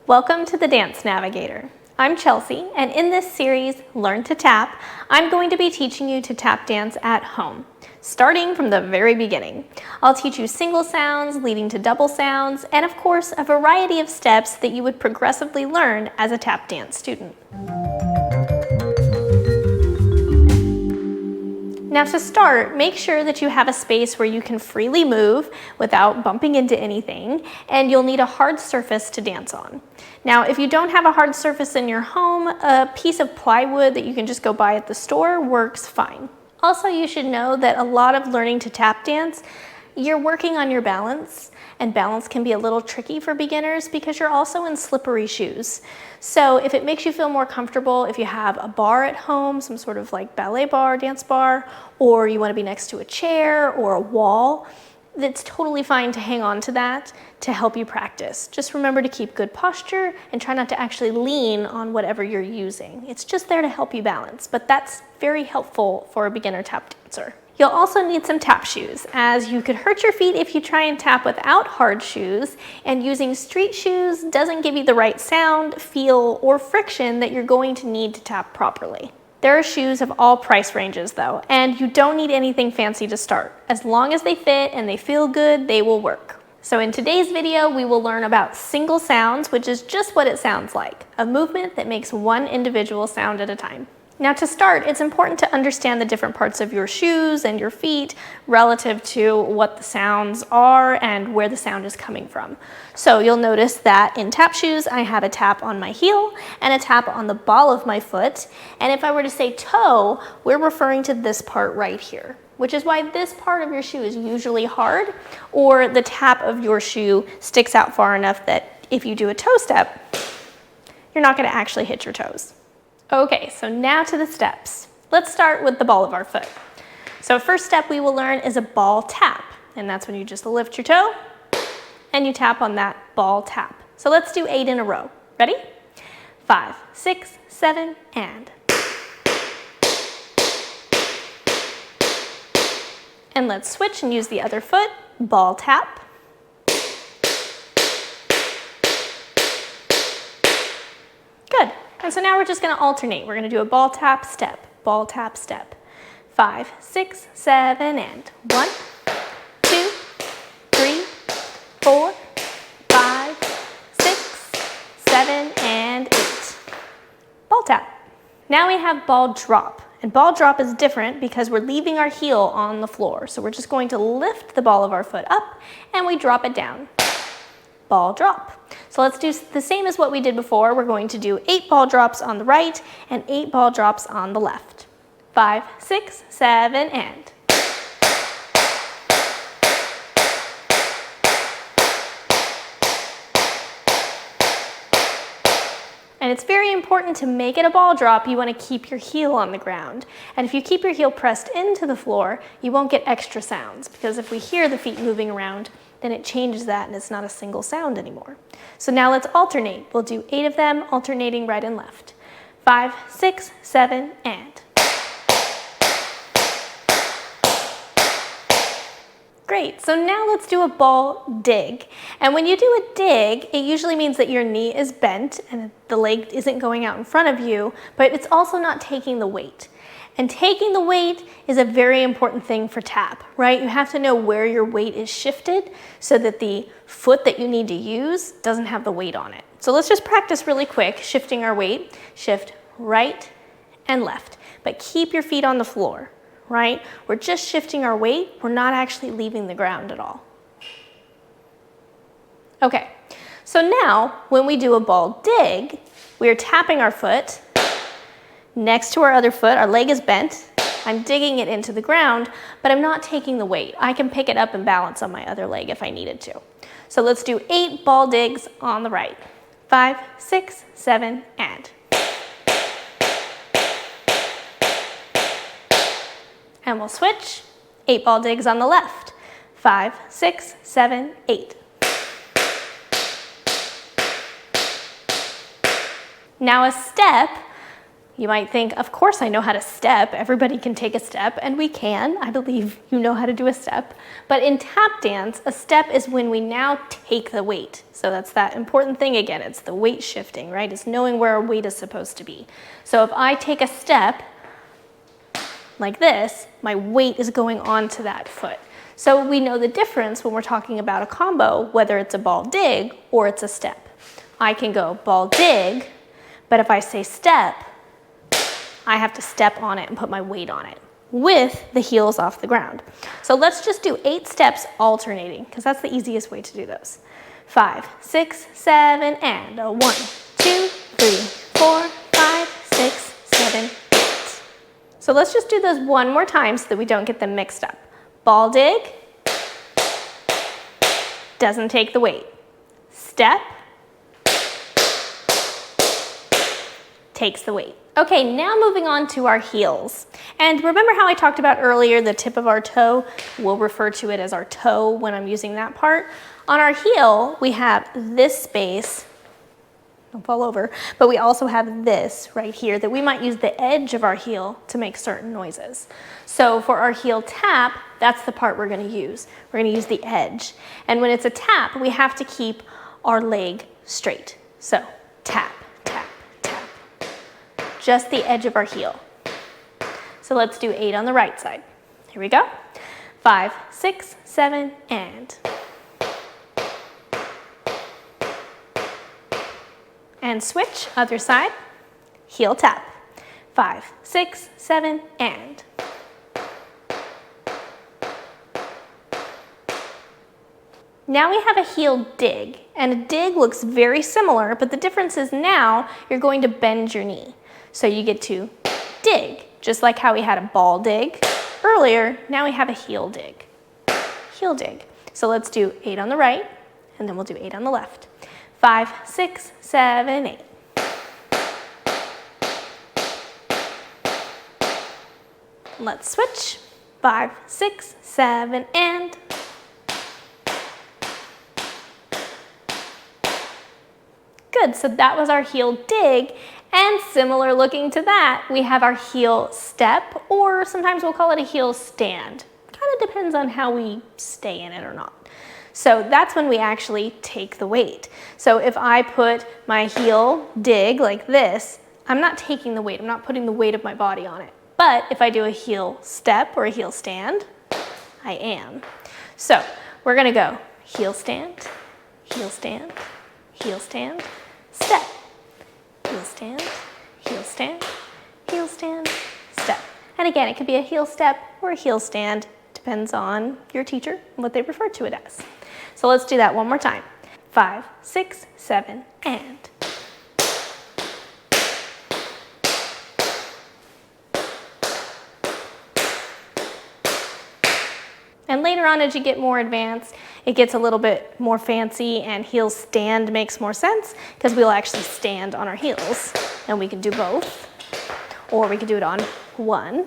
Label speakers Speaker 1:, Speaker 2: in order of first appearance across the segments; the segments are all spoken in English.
Speaker 1: Welcome to the Dance Navigator. I'm Chelsea, and in this series, Learn to Tap, I'm going to be teaching you to tap dance at home, starting from the very beginning. I'll teach you single sounds leading to double sounds, and of course, a variety of steps that you would progressively learn as a tap dance student. Now to start, make sure that you have a space where you can freely move without bumping into anything, and you'll need a hard surface to dance on. Now, if you don't have a hard surface in your home, a piece of plywood that you can just go buy at the store works fine. Also, you should know that a lot of learning to tap dance, you're working on your balance, and balance can be a little tricky for beginners because you're also in slippery shoes. So if it makes you feel more comfortable, if you have a bar at home, some sort of like ballet bar, dance bar, or you want to be next to a chair or a wall, it's totally fine to hang on to that to help you practice. Just remember to keep good posture and try not to actually lean on whatever you're using. It's just there to help you balance, but that's very helpful for a beginner tap dancer. You'll also need some tap shoes, as you could hurt your feet if you try and tap without hard shoes, and using street shoes doesn't give you the right sound, feel, or friction that you're going to need to tap properly. There are shoes of all price ranges though, and you don't need anything fancy to start. As long as they fit and they feel good, they will work. So in today's video, we will learn about single sounds, which is just what it sounds like, a movement that makes one individual sound at a time. Now to start, it's important to understand the different parts of your shoes and your feet relative to what the sounds are and where the sound is coming from. So you'll notice that in tap shoes, I have a tap on my heel and a tap on the ball of my foot. And if I were to say toe, we're referring to this part right here, which is why this part of your shoe is usually hard, or the tap of your shoe sticks out far enough that if you do a toe step, you're not going to actually hit your toes. Okay, so now to the steps. Let's start with the ball of our foot. So first step we will learn is a ball tap, and that's when you just lift your toe and you tap on that ball tap. So let's do 8 in a row. Ready? 5, 6, 7, and. And let's switch and use the other foot, ball tap. Good. And so now we're just going to alternate. We're going to do a ball tap, step, ball tap, step. 5, 6, 7, and 1, 2, 3, 4, 5, 6, 7, and 8. Ball tap. Now we have ball drop. And ball drop is different because we're leaving our heel on the floor. So we're just going to lift the ball of our foot up and we drop it down. Ball drop. So let's do the same as what we did before. We're going to do 8 ball drops on the right and 8 ball drops on the left. 5, 6, 7, and. And it's very important to make it a ball drop. You want to keep your heel on the ground. And if you keep your heel pressed into the floor, you won't get extra sounds, because if we hear the feet moving around, then it changes that and it's not a single sound anymore. So now let's alternate. We'll do 8 of them, alternating right and left. 5, 6, 7, and. Great, so now let's do a ball dig. And when you do a dig, it usually means that your knee is bent and the leg isn't going out in front of you, but it's also not taking the weight. And taking the weight is a very important thing for tap, right? You have to know where your weight is shifted so that the foot that you need to use doesn't have the weight on it. So let's just practice really quick, shifting our weight. Shift right and left, but keep your feet on the floor, right? We're just shifting our weight. We're not actually leaving the ground at all. Okay, so now when we do a ball dig, we are tapping our foot next to our other foot. Our leg is bent. I'm digging it into the ground, but I'm not taking the weight. I can pick it up and balance on my other leg if I needed to. So let's do 8 ball digs on the right. 5, 6, 7, and. And we'll switch. 8 ball digs on the left. 5, 6, 7, 8. Now a step, You might think, of course I know how to step. Everybody can take a step, and we can. I believe you know how to do a step. But in tap dance, a step is when we now take the weight. So that's that important thing again. It's the weight shifting, right? It's knowing where our weight is supposed to be. So if I take a step like this, my weight is going onto that foot. So we know the difference when we're talking about a combo, whether it's a ball dig or it's a step. I can go ball dig, but if I say step, I have to step on it and put my weight on it with the heels off the ground. So let's just do 8 steps alternating, because that's the easiest way to do those. 5, 6, 7, and 1, 2, 3, 4, 5, 6, 7, 8. So let's just do those one more time so that we don't get them mixed up. Ball dig, doesn't take the weight. Step, takes the weight. Okay, now moving on to our heels. And remember how I talked about earlier the tip of our toe? We'll refer to it as our toe when I'm using that part. On our heel, we have this space, don't fall over, but we also have this right here that we might use the edge of our heel to make certain noises. So for our heel tap, that's the part we're gonna use. We're gonna use the edge. And when it's a tap, we have to keep our leg straight. So tap, tap, tap. Just the edge of our heel. So let's do 8 on the right side. Here we go. 5, 6, 7, and. And switch, other side, heel tap. 5, 6, 7, and. Now we have a heel dig, and a dig looks very similar, but the difference is now you're going to bend your knee. So you get to dig, just like how we had a ball dig earlier, now we have a heel dig. Heel dig. So let's do 8 on the right, and then we'll do 8 on the left. 5, 6, 7, 8. Let's switch. 5, 6, 7, and. Good, so that was our heel dig, and similar looking to that, we have our heel step, or sometimes we'll call it a heel stand. Kind of depends on how we stay in it or not. So that's when we actually take the weight. So if I put my heel dig like this, I'm not taking the weight, I'm not putting the weight of my body on it. But if I do a heel step or a heel stand, I am. So we're gonna go heel stand, heel stand, heel stand, step, heel stand, heel stand, heel stand, step. And again, it could be a heel step or a heel stand, depends on your teacher and what they refer to it as. So let's do that one more time. 5, 6, 7, and. And later on, as you get more advanced, it gets a little bit more fancy, and heel stand makes more sense because we'll actually stand on our heels, and we can do both, or we can do it on one,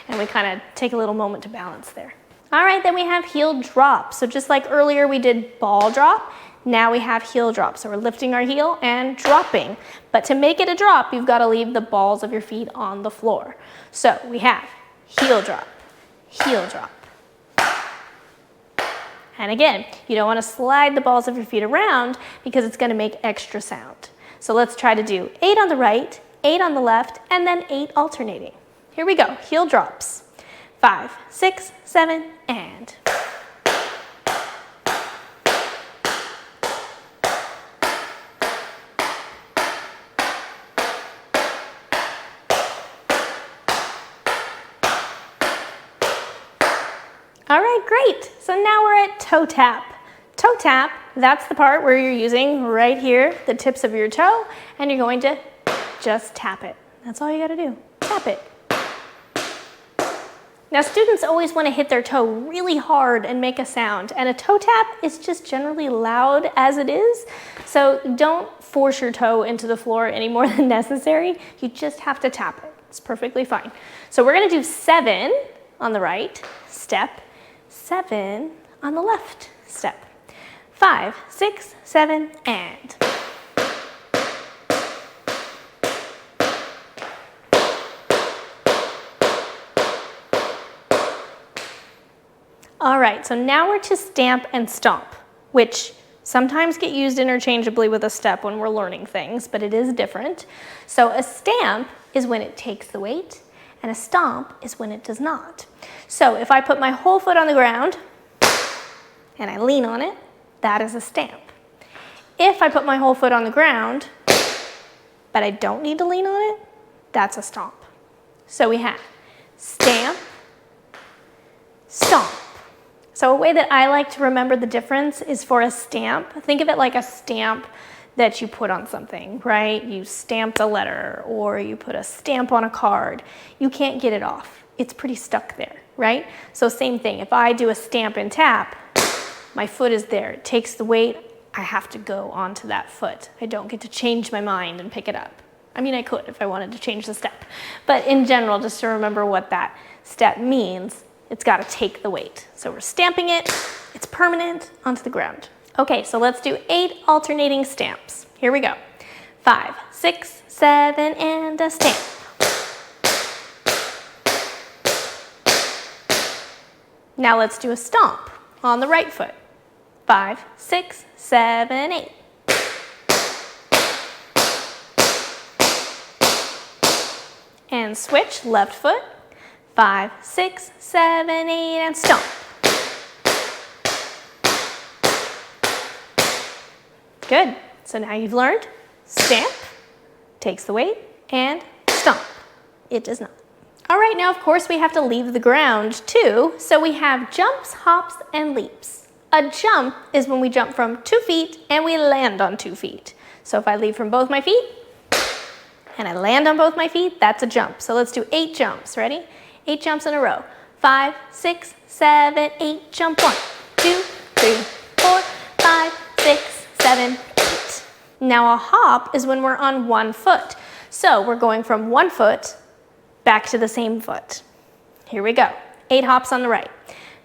Speaker 1: and we kind of take a little moment to balance there. All right, then we have heel drop. So just like earlier we did ball drop, now we have heel drop. So we're lifting our heel and dropping. But to make it a drop, you've got to leave the balls of your feet on the floor. So we have heel drop, heel drop. And again, you don't want to slide the balls of your feet around because it's going to make extra sound. So let's try to do 8 on the right, 8 on the left, and then 8 alternating. Here we go, heel drops. 5, 6, 7, and. All right, great. So now we're at toe tap. Toe tap, that's the part where you're using right here, the tips of your toe, and you're going to just tap it. That's all you gotta do, tap it. Now students always want to hit their toe really hard and make a sound, and a toe tap is just generally loud as it is, so don't force your toe into the floor any more than necessary. You just have to tap it. It's perfectly fine. So we're going to do 7 on the right, step, 7 on the left, step. 5, 6, 7, All right, so now we're to stamp and stomp, which sometimes get used interchangeably with a step when we're learning things, but it is different. So a stamp is when it takes the weight, and a stomp is when it does not. So if I put my whole foot on the ground and I lean on it, that is a stamp. If I put my whole foot on the ground, but I don't need to lean on it, that's a stomp. So we have stamp, stomp. So a way that I like to remember the difference is for a stamp. Think of it like a stamp that you put on something, right? You stamped a letter or you put a stamp on a card. You can't get it off. It's pretty stuck there, right? So same thing, if I do a stamp and tap, my foot is there. It takes the weight. I have to go onto that foot. I don't get to change my mind and pick it up. I mean, I could if I wanted to change the step. But in general, just to remember what that step means, it's got to take the weight. So we're stamping it. It's permanent onto the ground. Okay, so let's do 8 alternating stamps. Here we go. 5, 6, 7, and a stamp. Now let's do a stomp on the right foot. 5, 6, 7, 8. And switch, left foot. 5, 6, 7, 8, and stomp. Good. So now you've learned stamp, takes the weight, and stomp. It does not. All right, now of course we have to leave the ground too. So we have jumps, hops, and leaps. A jump is when we jump from 2 feet and we land on 2 feet. So if I leave from both my feet and I land on both my feet, that's a jump. So let's do 8 jumps. Ready? 8 jumps in a row. 5, 6, 7, 8. Jump 1, 2, 3, 4, 5, 6, 7, 8. Now a hop is when we're on 1 foot. So we're going from 1 foot back to the same foot. Here we go. 8 hops on the right.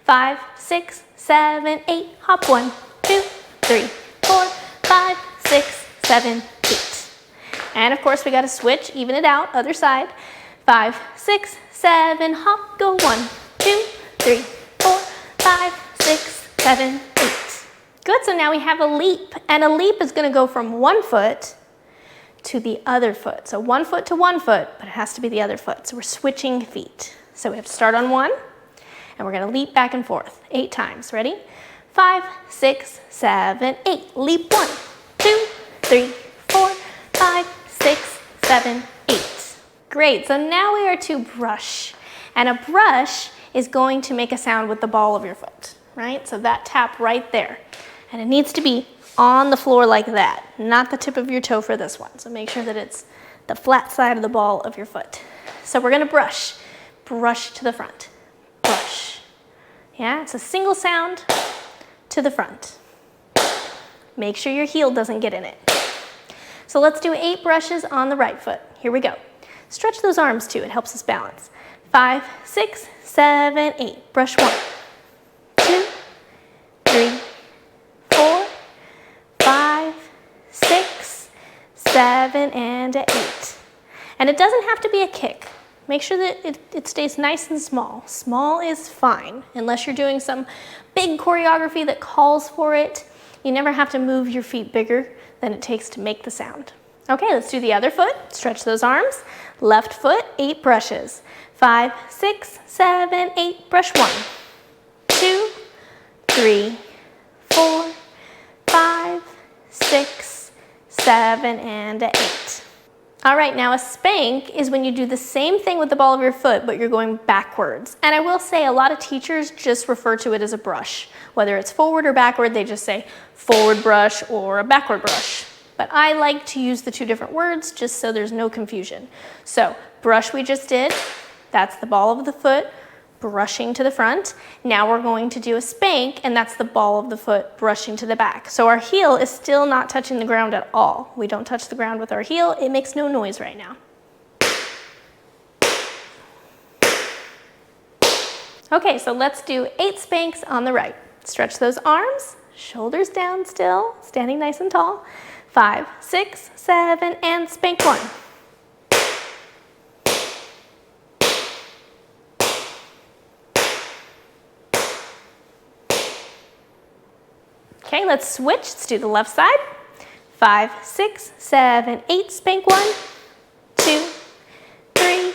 Speaker 1: 5, 6, 7, 8. Hop 1, 2, 3, 4, 5, 6, 7, 8. And of course we got to switch, even it out, other side. 5, 6, 7, hop, go 1, 2, 3, 4, 5, 6, 7, 8. Good, so now we have a leap, and a leap is going to go from 1 foot to the other foot. So 1 foot to 1 foot, but it has to be the other foot. So we're switching feet. So we have to start on 1, and we're going to leap back and forth 8 times. Ready? 5, 6, 7, 8. Leap 1, 2, 3, 4, 5, 6, 7, 8. Great, so now we are to brush. And a brush is going to make a sound with the ball of your foot, right? So that tap right there. And it needs to be on the floor like that, not the tip of your toe for this one. So make sure that it's the flat side of the ball of your foot. So we're gonna brush. Brush to the front. Brush. Yeah, it's a single sound to the front. Make sure your heel doesn't get in it. So let's do 8 brushes on the right foot. Here we go. Stretch those arms too, it helps us balance. 5, 6, 7, 8. Brush 1, 2, 3, 4, 5, 6, 7, and 8. And it doesn't have to be a kick. Make sure that it stays nice and small. Small is fine, unless you're doing some big choreography that calls for it. You never have to move your feet bigger than it takes to make the sound. Okay, let's do the other foot. Stretch those arms. Left foot, 8 brushes. 5, 6, 7, 8. Brush 1, 2, 3, 4, 5, 6, 7, and 8. All right, now a spank is when you do the same thing with the ball of your foot, but you're going backwards. And I will say a lot of teachers just refer to it as a brush. Whether it's forward or backward, they just say forward brush or a backward brush. But I like to use the 2 different words just so there's no confusion. So brush we just did, that's the ball of the foot brushing to the front. Now we're going to do a spank, and that's the ball of the foot brushing to the back. So our heel is still not touching the ground at all. We don't touch the ground with our heel. It makes no noise right now. Okay, so let's do 8 spanks on the right. Stretch those arms, shoulders down still, standing nice and tall. 5, 6, 7, and spank 1. Okay, let's switch. Let's do the left side. 5, 6, 7, 8. Spank 1, 2, 3,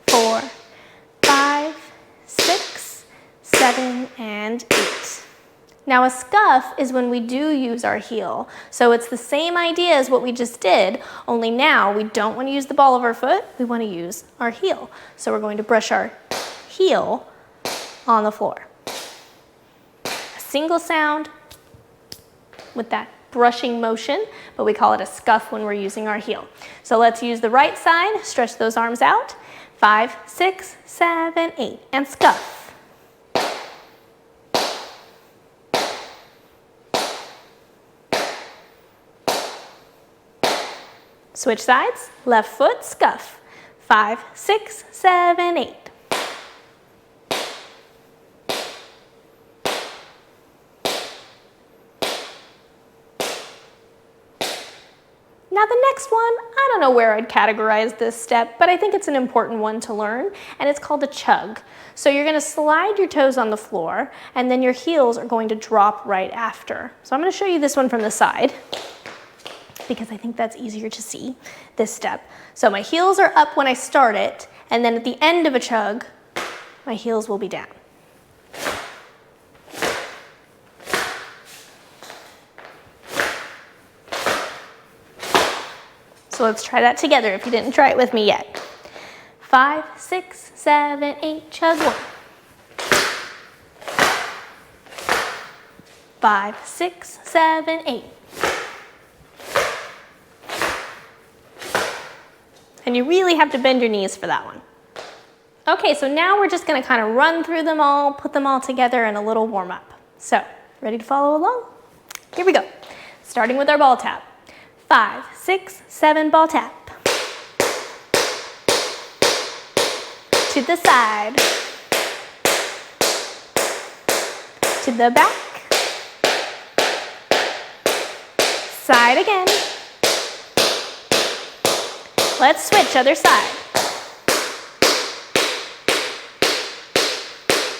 Speaker 1: 4, 5, 6, 7, and 8. Now a scuff is when we do use our heel. So it's the same idea as what we just did, only now we don't want to use the ball of our foot, we want to use our heel. So we're going to brush our heel on the floor. A single sound with that brushing motion, but we call it a scuff when we're using our heel. So let's use the right side, stretch those arms out. 5, 6, 7, 8, and scuff. Switch sides, left foot, scuff. 5, 6, 7, 8. Now the next one, I don't know where I'd categorize this step, but I think it's an important one to learn, and it's called a chug. So you're gonna slide your toes on the floor, and then your heels are going to drop right after. So I'm gonna show you this one from the side, because I think that's easier to see, this step. So my heels are up when I start it, and then at the end of a chug, my heels will be down. So let's try that together if you didn't try it with me yet. 5, 6, 7, 8, chug 1. 5, 6, 7, 8. And you really have to bend your knees for that one. Okay, so now we're just gonna kind of run through them all, put them all together in a little warm up. So, ready to follow along? Here we go. Starting with our ball tap. 5, 6, 7, ball tap. To the side. To the back. Side again. Let's switch, other side.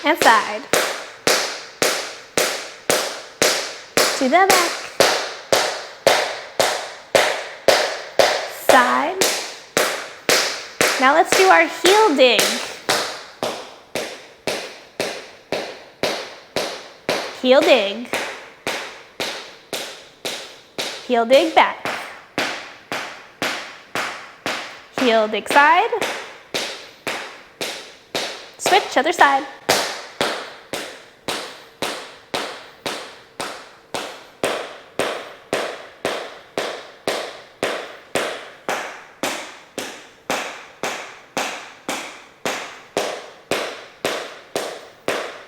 Speaker 1: And side. To the back. Side. Now let's do our heel dig. Heel dig. Heel dig back. Heel dig side. Switch, other side.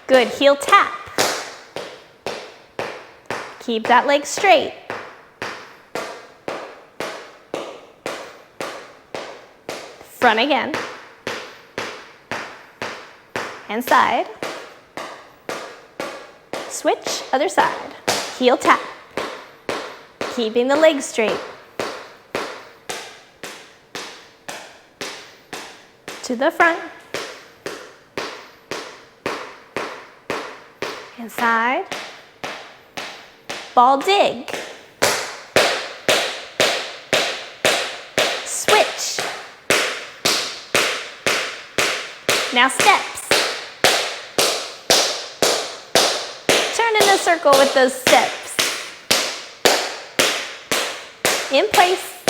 Speaker 1: Good, heel tap. Keep that leg straight. Front again. And side. Switch, other side. Heel tap. Keeping the leg straight. To the front. And side. Ball dig. Switch. Now steps. Turn in a circle with those steps. In place.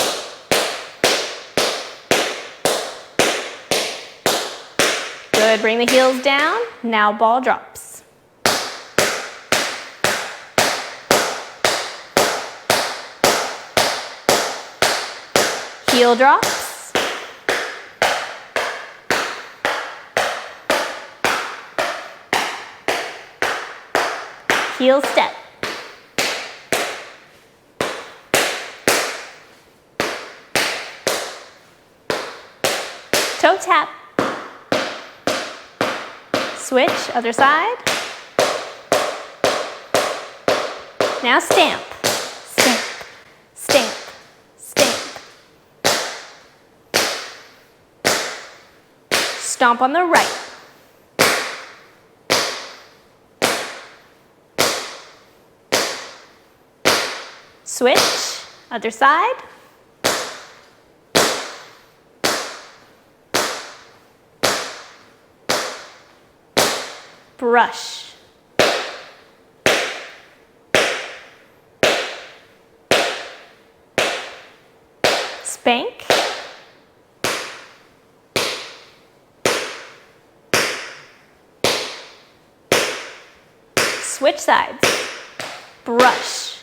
Speaker 1: Good, bring the heels down. Now ball drops. Heel drops. Heel step. Toe tap. Switch, other side. Now stamp. Stamp. Stamp. Stamp. Stomp on the right. Switch, other side. Brush. Spank. Switch sides. Brush.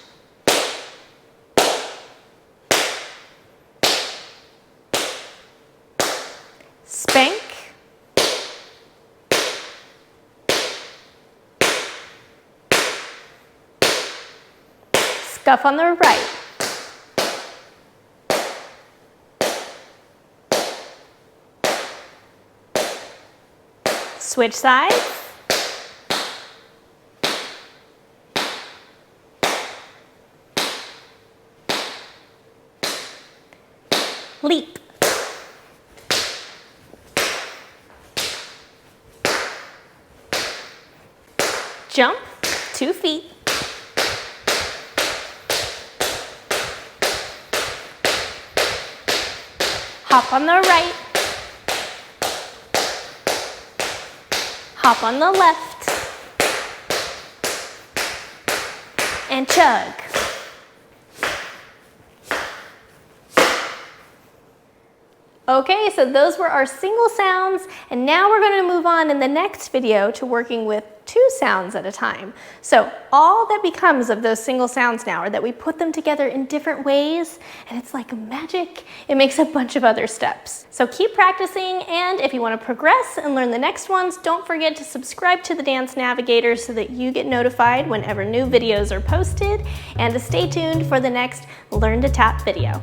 Speaker 1: Spank. Scuff on the right. Switch sides. Leap. Jump 2 feet. Hop on the right. Hop on the left. And chug. Okay, so those were our single sounds, and now we're going to move on in the next video to working with 2 sounds at a time. So all that becomes of those single sounds now are that we put them together in different ways, and it's like magic. It makes a bunch of other steps. So keep practicing, and if you want to progress and learn the next ones, don't forget to subscribe to the Dance Navigator so that you get notified whenever new videos are posted, and to stay tuned for the next Learn to Tap video.